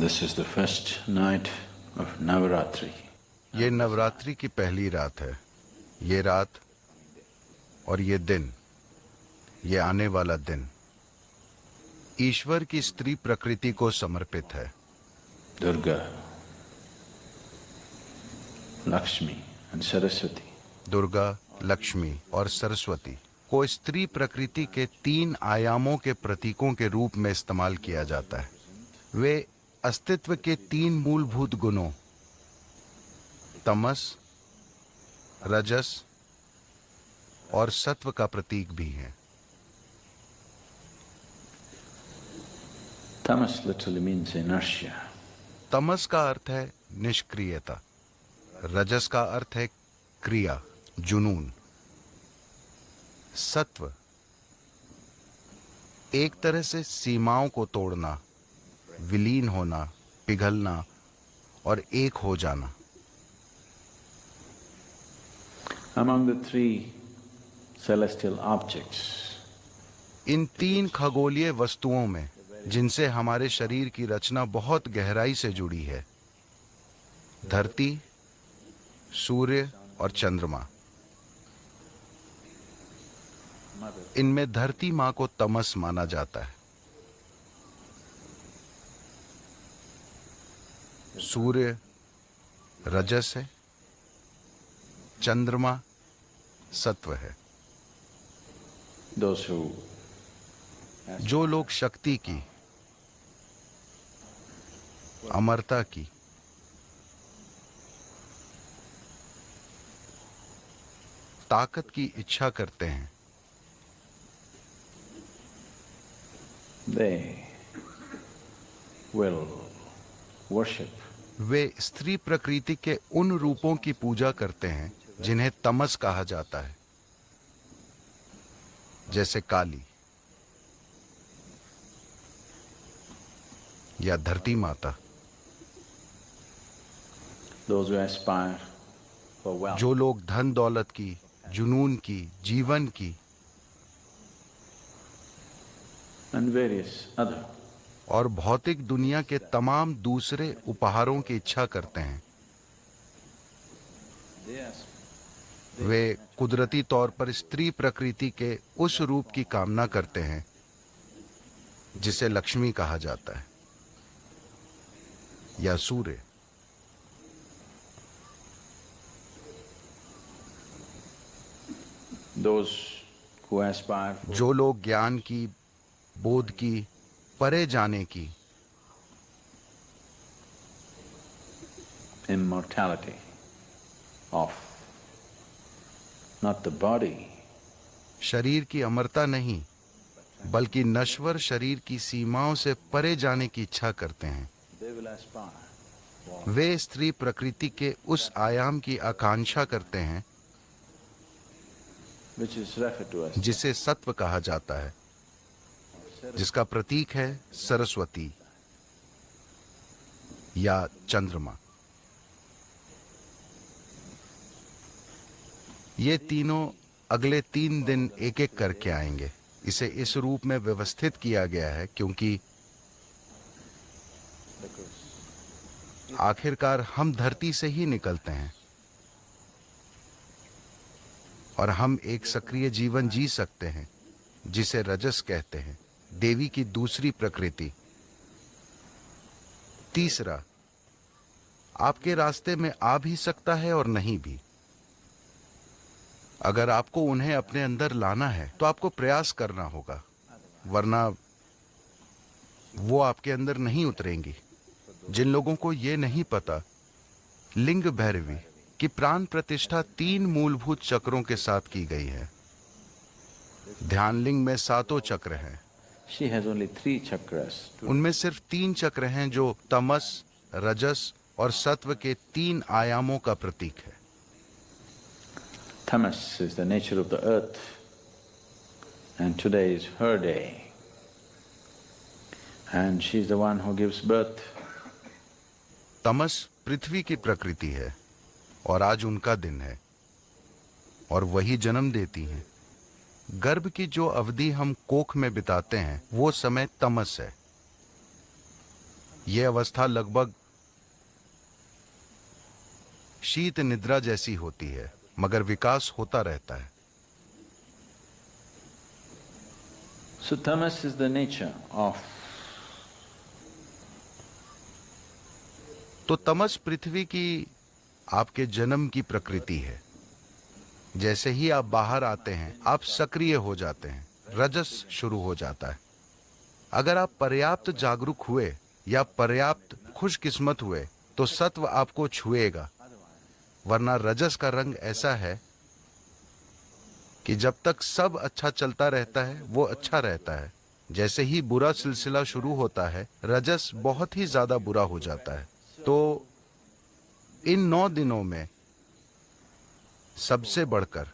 This is the first night of Navaratri. ये नवरात्रि की पहली रात है। ये रात और ये दिन, ये आने वाला दिन ईश्वर की स्त्री प्रकृति को समर्पित है। Durga, Lakshmi and Saraswati. Durga, Lakshmi और सरस्वती को स्त्री प्रकृति के 3 आयामों के प्रतीकों के रूप में इस्तेमाल किया जाता है। वे अस्तित्व के 3 मूलभूत गुणों तमस, रजस और सत्व का प्रतीक भी हैं। Tamas literally means inertia. तमस का अर्थ है निष्क्रियता, रजस का अर्थ है क्रिया, जुनून। सत्व एक तरह से सीमाओं को तोड़ना, विलीन होना, पिघलना और एक हो जाना। Among the 3 celestial objects, इन 3 खगोलीय वस्तुओं में जिनसे हमारे शरीर की रचना बहुत गहराई से जुड़ी है, धरती, सूर्य और चंद्रमा, इनमें धरती मां को तमस माना जाता है। सूर्य रजस है, चंद्रमा सत्व है। those who जो लोग शक्ति की, अमरता की, ताकत की इच्छा करते हैं, they will worship वे स्त्री प्रकृति के उन रूपों की पूजा करते हैं जिन्हें तमस कहा जाता है, जैसे काली या धरती माता। those who aspire for wealth. जो लोग धन दौलत की, जुनून की, जीवन की And various other. और भौतिक दुनिया के तमाम दूसरे उपहारों की इच्छा करते हैं, वे कुदरती तौर पर स्त्री प्रकृति के उस रूप की कामना करते हैं जिसे लक्ष्मी कहा जाता है या सूर्य। Those who aspire for जो लोग ज्ञान की, बोध की, परे जाने की, immortality of not the body, शरीर की अमरता नहीं बल्कि नश्वर शरीर की सीमाओं से परे जाने की इच्छा करते हैं, they will aspire for वे स्त्री प्रकृति के उस आयाम की आकांक्षा करते हैं which is referred to as जिसे सत्व कहा जाता है, जिसका प्रतीक है सरस्वती या चंद्रमा। ये तीनों अगले 3 दिन एक एक करके आएंगे। इसे इस रूप में व्यवस्थित किया गया है क्योंकि आखिरकार हम धरती से ही निकलते हैं और हम एक सक्रिय जीवन जी सकते हैं जिसे रजस कहते हैं, देवी की दूसरी प्रकृति। तीसरा, आपके रास्ते में आ भी सकता है और नहीं भी। अगर आपको उन्हें अपने अंदर लाना है तो आपको प्रयास करना होगा, वरना वो आपके अंदर नहीं उतरेंगी। जिन लोगों को ये नहीं पता, लिंग भैरवी की प्राण प्रतिष्ठा 3 मूलभूत चक्रों के साथ की गई है। ध्यान लिंग में 7 चक्र हैं। she has only 3 chakras to उनमें सिर्फ 3 चक्र हैं जो तमस, रजस और सत्व के 3 आयामों का प्रतीक है। Tamas is the nature of the earth, and today is her day, and she is the one who gives birth. तमस पृथ्वी की प्रकृति है और आज उनका दिन है और वही जन्म देती हैं। गर्भ की जो अवधि हम कोख में बिताते हैं वो समय तमस है ये अवस्था लगभग शीत निद्रा जैसी होती है, मगर विकास होता रहता है। So tamas is the nature of तो तमस पृथ्वी की आपके जन्म की प्रकृति है। जैसे ही आप बाहर आते हैं आप सक्रिय हो जाते हैं, रजस शुरू हो जाता है। अगर आप पर्याप्त जागरूक हुए या पर्याप्त खुशकिस्मत हुए तो सत्व आपको छुएगा, वरना रजस का रंग ऐसा है कि जब तक सब अच्छा चलता रहता है वो अच्छा रहता है। जैसे ही बुरा सिलसिला शुरू होता है रजस बहुत ही ज्यादा बुरा हो जाता है। तो इन 9 दिनों में सबसे बढ़कर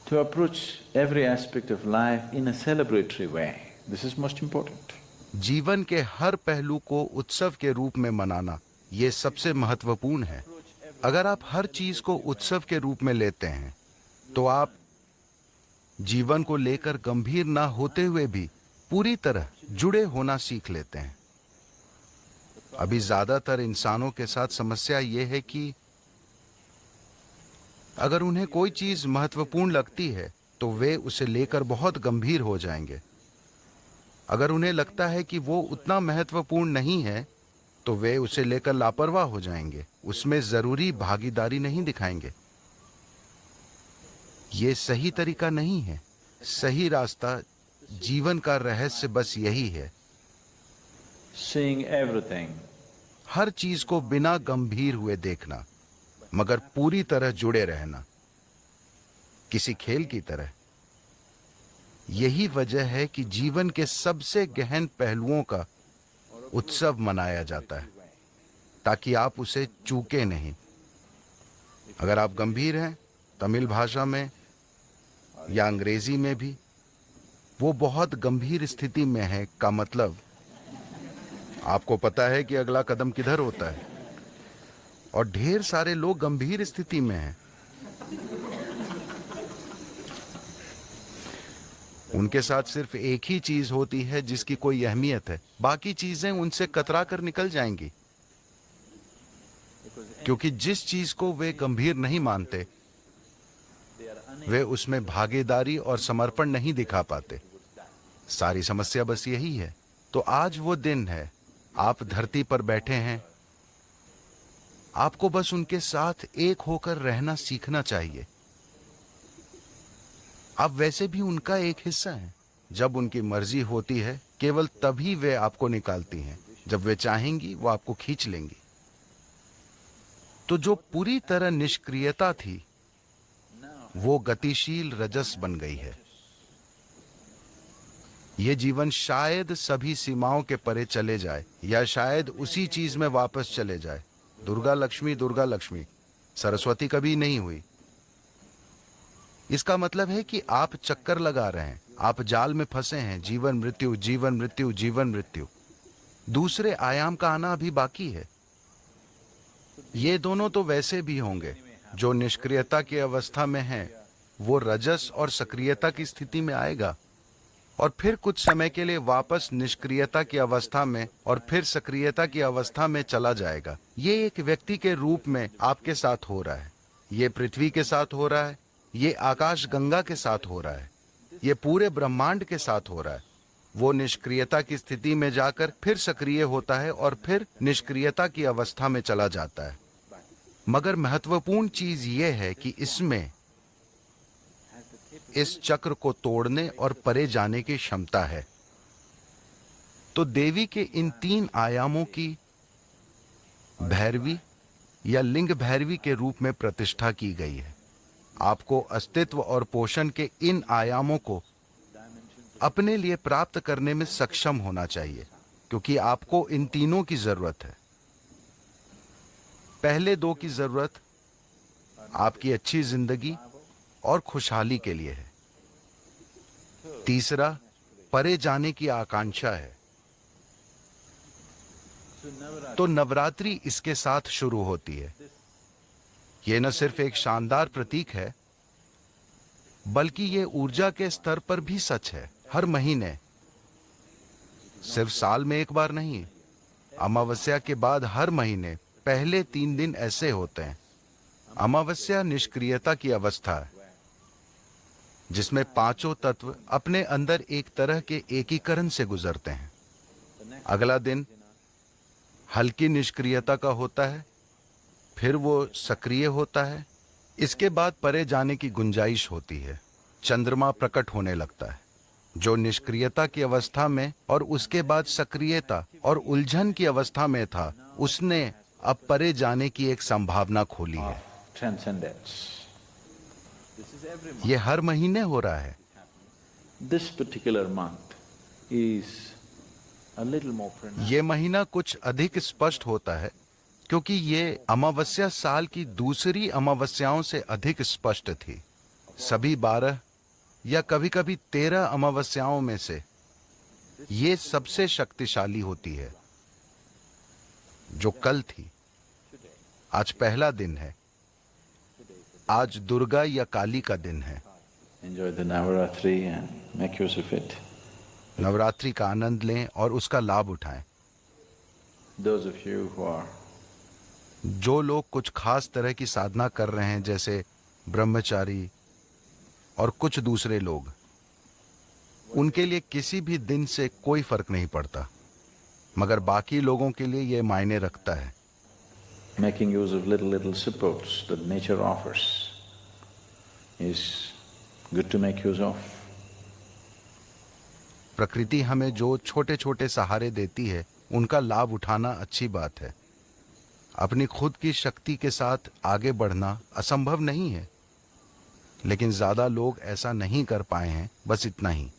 to approach every aspect of life in a celebratory way. This is most important. जीवन के हर पहलू को उत्सव के रूप में मनाना ये सबसे महत्वपूर्ण है। अगर आप हर चीज को उत्सव के रूप में लेते हैं तो आप जीवन को लेकर गंभीर ना होते हुए भी पूरी तरह जुड़े होना सीख लेते हैं। अभी ज्यादातर इंसानों के साथ समस्या ये है कि अगर उन्हें कोई चीज महत्वपूर्ण लगती है तो वे उसे लेकर बहुत गंभीर हो जाएंगे। अगर उन्हें लगता है कि वो उतना महत्वपूर्ण नहीं है तो वे उसे लेकर लापरवाह हो जाएंगे, उसमें जरूरी भागीदारी नहीं दिखाएंगे। ये सही तरीका नहीं है। सही रास्ता, जीवन का रहस्य बस यही है, Seeing everything हर चीज को बिना गंभीर हुए देखना, मगर पूरी तरह जुड़े रहना, किसी खेल की तरह। यही वजह है कि जीवन के सबसे गहन पहलुओं का उत्सव मनाया जाता है, ताकि आप उसे चूके नहीं। अगर आप गंभीर हैं, तमिल भाषा में या अंग्रेजी में भी, वो बहुत गंभीर स्थिति में है का मतलब आपको पता है कि अगला कदम किधर होता है। और ढेर सारे लोग गंभीर स्थिति में हैं। उनके साथ सिर्फ एक ही चीज होती है जिसकी कोई अहमियत है, बाकी चीजें उनसे कतरा कर निकल जाएंगी, क्योंकि जिस चीज को वे गंभीर नहीं मानते वे उसमें भागीदारी और समर्पण नहीं दिखा पाते। सारी समस्या बस यही है। तो आज वो दिन है, आप धरती पर बैठे हैं, आपको बस उनके साथ एक होकर रहना सीखना चाहिए। आप वैसे भी उनका एक हिस्सा हैं। जब उनकी मर्जी होती है केवल तभी वे आपको निकालती हैं, जब वे चाहेंगी वो आपको खींच लेंगी। तो जो पूरी तरह निष्क्रियता थी वो गतिशील रजस बन गई है। ये जीवन शायद सभी सीमाओं के परे चले जाए या शायद उसी चीज में वापस चले जाए। दुर्गा लक्ष्मी, सरस्वती कभी नहीं हुई। इसका मतलब है कि आप चक्कर लगा रहे हैं, आप जाल में फंसे हैं, जीवन मृत्यु जीवन मृत्यु जीवन मृत्यु। दूसरे आयाम का आना अभी बाकी है। ये दोनों तो वैसे भी होंगे। जो निष्क्रियता की अवस्था में है वो रजस और सक्रियता की स्थिति में आएगा और फिर कुछ समय के लिए वापस निष्क्रियता की अवस्था में और फिर सक्रियता की अवस्था में चला जाएगा। ये एक व्यक्ति के रूप में आपके साथ हो रहा है, ये पृथ्वी के साथ हो रहा है, ये आकाश गंगा के साथ हो रहा है, ये पूरे ब्रह्मांड के साथ हो रहा है। वो निष्क्रियता की स्थिति में जाकर फिर सक्रिय होता है और फिर निष्क्रियता की अवस्था में चला जाता है। मगर महत्वपूर्ण चीज ये है कि इसमें इस चक्र को तोड़ने और परे जाने की क्षमता है। तो देवी के इन 3 आयामों की भैरवी या लिंग भैरवी के रूप में प्रतिष्ठा की गई है। आपको अस्तित्व और पोषण के इन आयामों को अपने लिए प्राप्त करने में सक्षम होना चाहिए, क्योंकि आपको इन तीनों की जरूरत है। पहले 2 की जरूरत आपकी अच्छी जिंदगी और खुशहाली के लिए है। तीसरा परे जाने की आकांक्षा है। तो नवरात्रि इसके साथ शुरू होती है। यह न सिर्फ एक शानदार प्रतीक है बल्कि ये ऊर्जा के स्तर पर भी सच है। हर महीने, सिर्फ साल में एक बार नहीं, अमावस्या के बाद हर महीने पहले 3 दिन ऐसे होते हैं। अमावस्या निष्क्रियता की अवस्था है, जिसमें पांचों तत्व अपने अंदर एक तरह के एकीकरण से गुजरते हैं। अगला दिन हल्की निष्क्रियता का होता है, फिर वो सक्रिय होता है। इसके बाद परे जाने की गुंजाइश होती है। चंद्रमा प्रकट होने लगता है, जो निष्क्रियता की अवस्था में और उसके बाद सक्रियता और उलझन की अवस्था में था, उसने अब परे जाने की एक संभावना खोली है। Transcendence. ये हर महीने हो रहा है। This particular month is a little more pronounced. ये महीना कुछ अधिक स्पष्ट होता है, क्योंकि ये अमावस्या साल की दूसरी अमावस्याओं से अधिक स्पष्ट थी। सभी 12 या कभी कभी 13 अमावस्याओं में से ये सबसे शक्तिशाली होती है, जो कल थी। आज पहला दिन है। आज दुर्गा या काली का दिन है। Enjoy the Navaratri and make use of it. Navratri का आनंद लें और उसका लाभ उठाएं। Those of you who are जो लोग कुछ खास तरह की साधना कर रहे हैं, जैसे ब्रह्मचारी और कुछ दूसरे लोग, उनके लिए किसी भी दिन से कोई फर्क नहीं पड़ता, मगर बाकी लोगों के लिए ये मायने रखता है। making use of little supports that nature offers is good to make use of. प्रकृति हमें जो छोटे छोटे सहारे देती है, उनका लाभ उठाना अच्छी बात है। अपनी खुद की शक्ति के साथ आगे बढ़ना असंभव नहीं है, लेकिन ज्यादा लोग ऐसा नहीं कर पाए हैं, बस इतना ही।